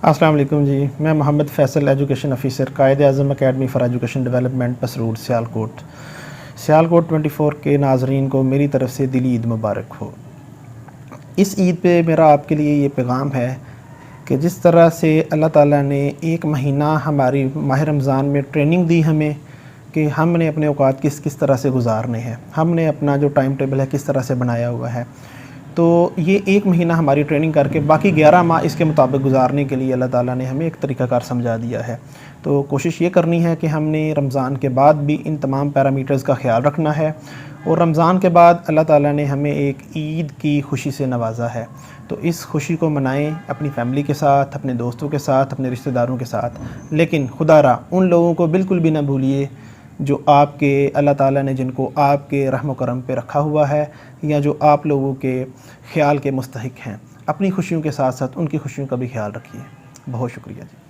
السلام علیکم جی، میں محمد Faisal education officer Quaid Azam academy for education development پس روڈ سیالکوٹ 24 کے ناظرین کو میری طرف سے دلی عید مبارک ہو۔ اس عید پہ میرا آپ کے لیے یہ پیغام ہے کہ جس طرح سے اللہ تعالیٰ نے ایک مہینہ ہماری ماہ رمضان میں ٹریننگ دی ہمیں کہ ہم نے اپنے اوقات کس طرح سے گزارنے ہیں، ہم نے اپنا جو ٹائم ٹیبل ہے کس طرح سے بنایا ہوا ہے، تو یہ ایک مہینہ ہماری ٹریننگ کر کے باقی 11 ماہ اس کے مطابق گزارنے کے لیے اللہ تعالیٰ نے ہمیں ایک طریقہ کار سمجھا دیا ہے۔ تو کوشش یہ کرنی ہے کہ ہم نے رمضان کے بعد بھی ان تمام پیرامیٹرز کا خیال رکھنا ہے، اور رمضان کے بعد اللہ تعالیٰ نے ہمیں ایک عید کی خوشی سے نوازا ہے، تو اس خوشی کو منائیں اپنی فیملی کے ساتھ، اپنے دوستوں کے ساتھ، اپنے رشتہ داروں کے ساتھ، لیکن خدا را ان لوگوں کو بالکل بھی نہ بھولیے جو آپ کے اللہ تعالیٰ نے جن کو آپ کے رحم و کرم پہ رکھا ہوا ہے، یا جو آپ لوگوں کے خیال کے مستحق ہیں۔ اپنی خوشیوں کے ساتھ ساتھ ان کی خوشیوں کا بھی خیال رکھیے۔ بہت شکریہ جی۔